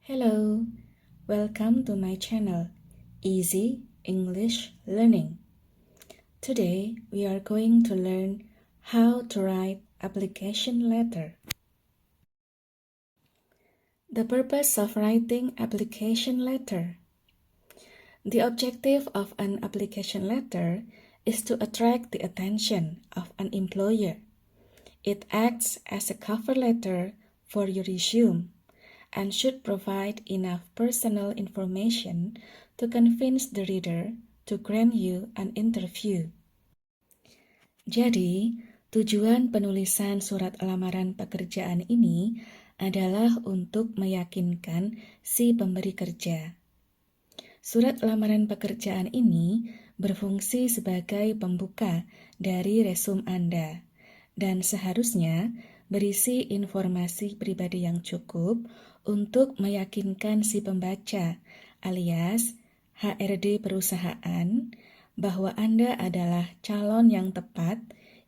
Hello, welcome to my channel, Easy English Learning. Today, we are going to learn how to write application letter. The purpose of writing application letter. The objective of an application letter is to attract the attention of an employer. It acts as a cover letter for your resume and should provide enough personal information to convince the reader to grant you an interview. Jadi, tujuan penulisan surat lamaran pekerjaan ini adalah untuk meyakinkan si pemberi kerja. Surat lamaran pekerjaan ini berfungsi sebagai pembuka dari resume Anda dan seharusnya berisi informasi pribadi yang cukup untuk meyakinkan si pembaca alias HRD perusahaan bahwa Anda adalah calon yang tepat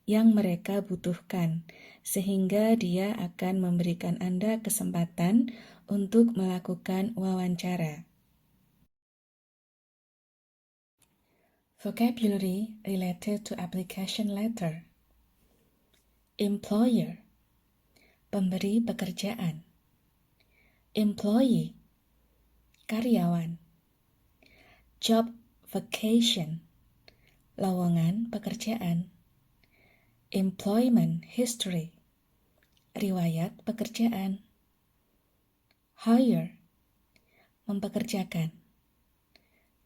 yang mereka butuhkan, sehingga dia akan memberikan Anda kesempatan untuk melakukan wawancara. Vocabulary related to application letter. Employer, pemberi pekerjaan. Employee, karyawan. Job vacation, lowongan pekerjaan. Employment history, riwayat pekerjaan. Hire, mempekerjakan.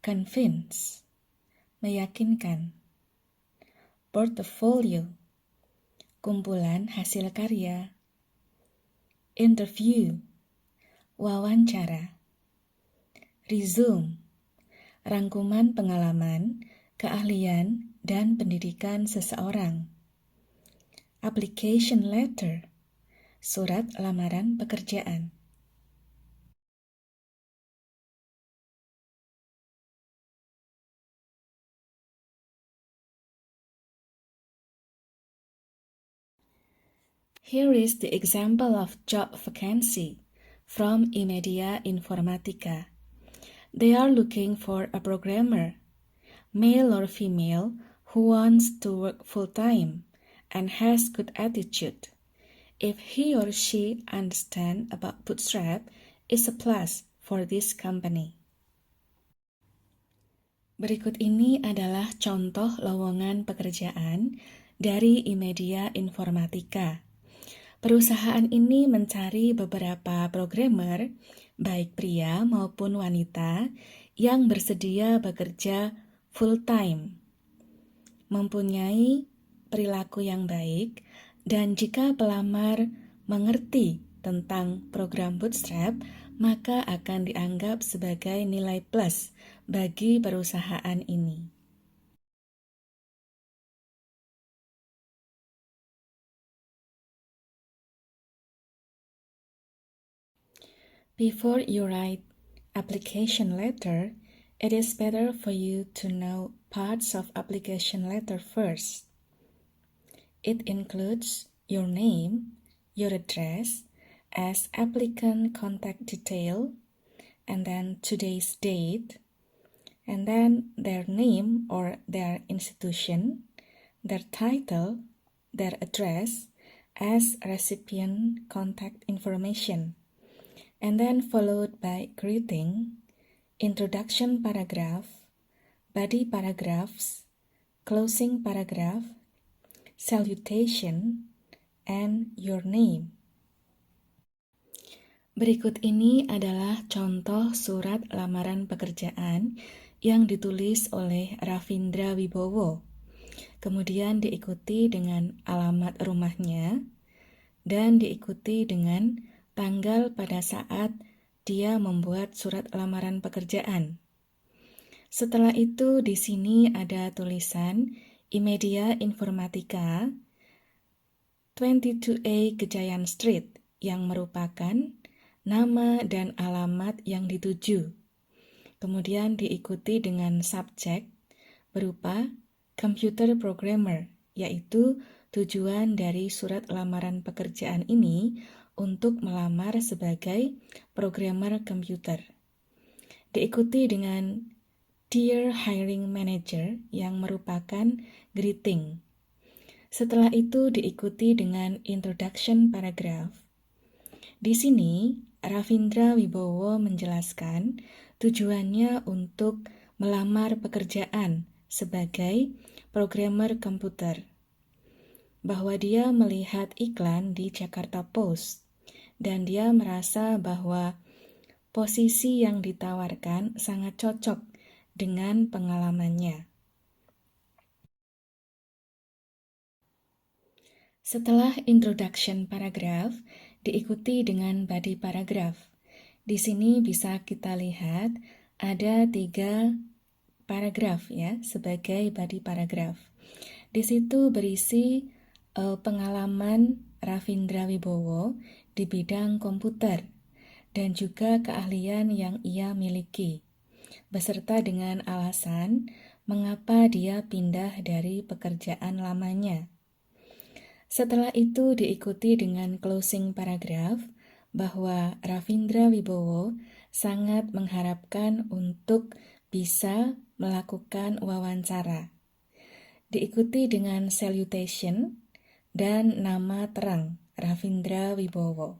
Convince, meyakinkan. Portfolio, kumpulan hasil karya. Interview, wawancara. Resume, rangkuman pengalaman, keahlian, dan pendidikan seseorang. Application letter, surat lamaran pekerjaan. Here is the example of job vacancy from Imedia Informatika. They are looking for a programmer, male or female, who wants to work full-time and has good attitude. If he or she understands about Bootstrap, it's a plus for this company. Berikut ini adalah contoh lowongan pekerjaan dari Imedia Informatika. Perusahaan ini mencari beberapa programmer, baik pria maupun wanita, yang bersedia bekerja full-time, mempunyai perilaku yang baik, dan jika pelamar mengerti tentang program Bootstrap, maka akan dianggap sebagai nilai plus bagi perusahaan ini. Before you write application letter, it is better for you to know parts of application letter first. It includes your name, your address as applicant contact detail, and then today's date, and then their name or their institution, their title, their address as recipient contact information, and then followed by greeting, introduction paragraph, body paragraphs, closing paragraph, salutation, and your name. Berikut ini adalah contoh surat lamaran pekerjaan yang ditulis oleh Ravindra Wibowo. Kemudian diikuti dengan alamat rumahnya dan diikuti dengan tanggal pada saat dia membuat surat lamaran pekerjaan. Setelah itu di sini ada tulisan Imedia Informatika 22A Gejayan Street yang merupakan nama dan alamat yang dituju. Kemudian diikuti dengan subjek berupa computer programmer, yaitu tujuan dari surat lamaran pekerjaan ini untuk melamar sebagai programmer komputer. Diikuti dengan Dear Hiring Manager yang merupakan greeting. Setelah itu diikuti dengan introduction paragraph. Di sini, Ravindra Wibowo menjelaskan tujuannya untuk melamar pekerjaan sebagai programmer komputer, bahwa dia melihat iklan di Jakarta Post, dan dia merasa bahwa posisi yang ditawarkan sangat cocok dengan pengalamannya. Setelah introduction paragraph, diikuti dengan body paragraph. Di sini bisa kita lihat ada 3 paragraf ya sebagai body paragraph. Di situ berisi pengalaman Ravindra Wibowo di bidang komputer dan juga keahlian yang ia miliki, beserta dengan alasan mengapa dia pindah dari pekerjaan lamanya. Setelah itu diikuti dengan closing paragraph bahwa Ravindra Wibowo sangat mengharapkan untuk bisa melakukan wawancara. Diikuti dengan salutation dan nama terang Ravindra Wibowo.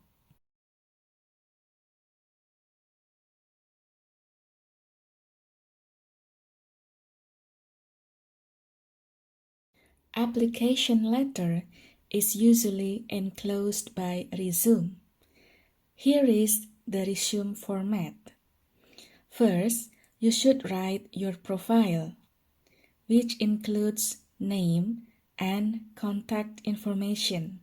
Application letter is usually enclosed by resume. Here is the resume format. First, you should write your profile, which includes name and contact information.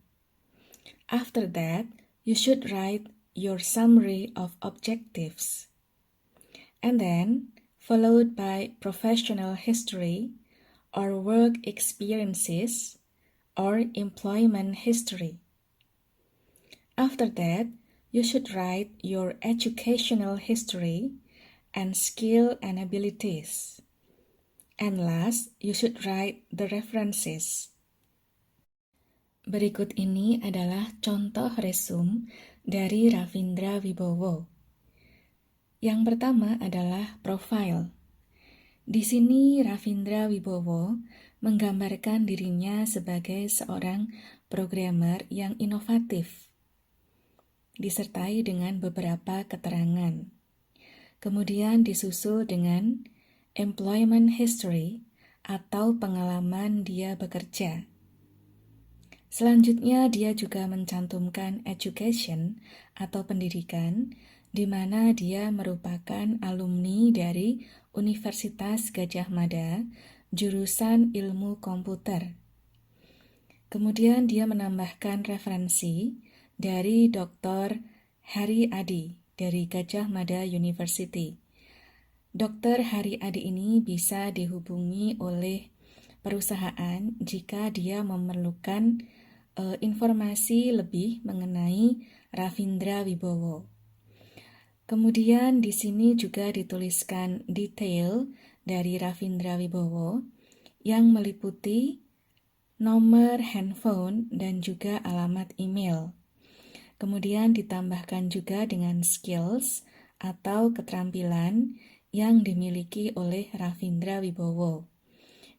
After that, you should write your summary of objectives. And then, followed by professional history or work experiences or employment history. After that, you should write your educational history and skill and abilities. And last, you should write the references. Berikut ini adalah contoh resume dari Ravindra Wibowo. Yang pertama adalah profile. Di sini Ravindra Wibowo menggambarkan dirinya sebagai seorang programmer yang inovatif, disertai dengan beberapa keterangan. Kemudian disusul dengan employment history atau pengalaman dia bekerja. Selanjutnya dia juga mencantumkan education atau pendidikan, di mana dia merupakan alumni dari Universitas Gadjah Mada, jurusan ilmu komputer. Kemudian dia menambahkan referensi dari Dr. Hari Adi dari Gadjah Mada University. Dr. Hari Adi ini bisa dihubungi oleh perusahaan jika dia memerlukan informasi lebih mengenai Ravindra Wibowo. Kemudian di sini juga dituliskan detail dari Ravindra Wibowo yang meliputi nomor handphone dan juga alamat email. Kemudian ditambahkan juga dengan skills atau keterampilan yang dimiliki oleh Ravindra Wibowo.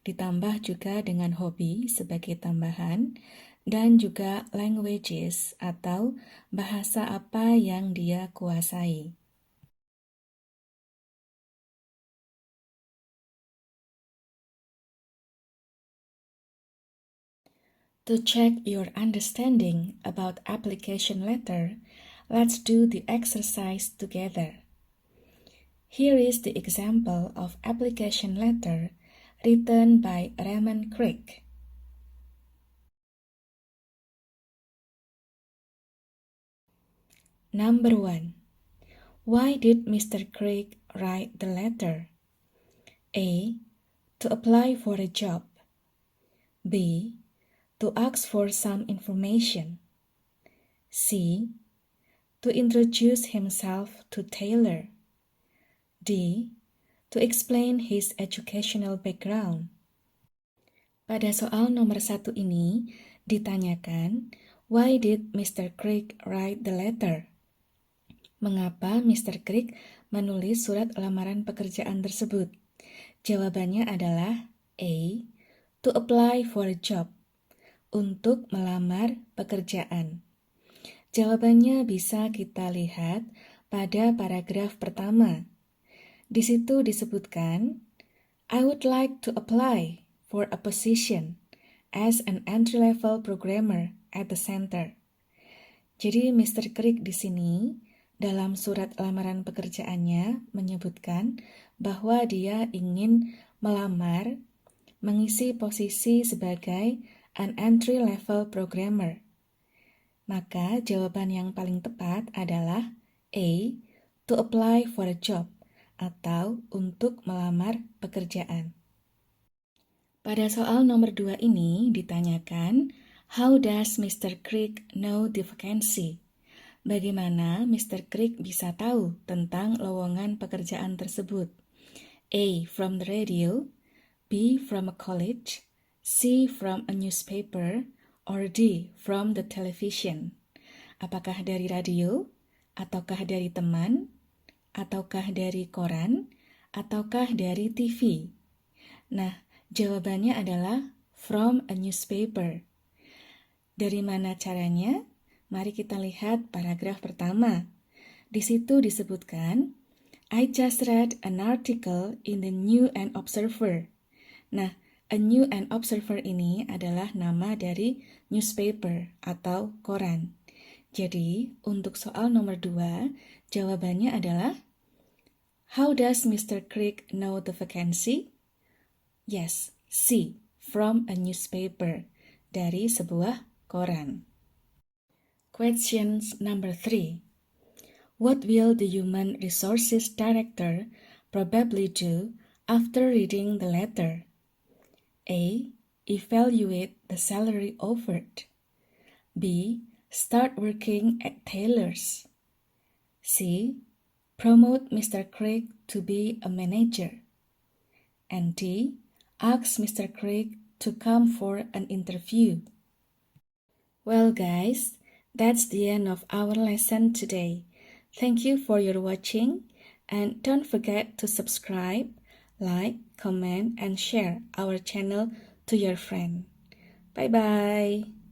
Ditambah juga dengan hobi sebagai tambahan, dan juga languages atau bahasa apa yang dia kuasai. To check your understanding about application letter, let's do the exercise together. Here is the example of application letter written by Raymond Craig. Number 1. Why did Mr. Craig write the letter? A. To apply for a job. B. To ask for some information. C. To introduce himself to Taylor. D. To explain his educational background. Pada soal nomor 1 ini ditanyakan, Why did Mr. Crick write the letter? Mengapa Mr. Crick menulis surat lamaran pekerjaan tersebut? Jawabannya adalah A. To apply for a job. Untuk melamar pekerjaan. Jawabannya bisa kita lihat pada paragraf pertama. Di situ disebutkan, I would like to apply for a position as an entry-level programmer at the center. Jadi Mr. Crick di sini dalam surat lamaran pekerjaannya menyebutkan bahwa dia ingin melamar mengisi posisi sebagai an entry-level programmer. Maka jawaban yang paling tepat adalah A. To apply for a job atau untuk melamar pekerjaan. Pada soal nomor 2 ini ditanyakan, how does Mr. Crick know the vacancy? Bagaimana Mr. Crick bisa tahu tentang lowongan pekerjaan tersebut? A. From the radio, B. From a college, C. From a newspaper, or D. From the television. Apakah dari radio, ataukah dari teman, ataukah dari koran, ataukah dari TV? Nah, jawabannya adalah from a newspaper. Dari mana caranya? Mari kita lihat paragraf pertama. Di situ disebutkan, I just read an article in the New and Observer. Nah, a New and Observer ini adalah nama dari newspaper atau koran. Jadi, untuk soal nomor 2, jawabannya adalah, how does Mr. Crick know the vacancy? Yes, C. From a newspaper. Dari sebuah koran. Questions number 3. What will the Human Resources Director probably do after reading the letter? A. Evaluate the salary offered. B. Start working at Taylor's. C. Promote Mr. Crick to be a manager. And D. Ask Mr. Crick to come for an interview. Well guys, that's the end of our lesson today. Thank you for your watching, and don't forget to subscribe, like, comment, and share our channel to your friend. Bye-bye.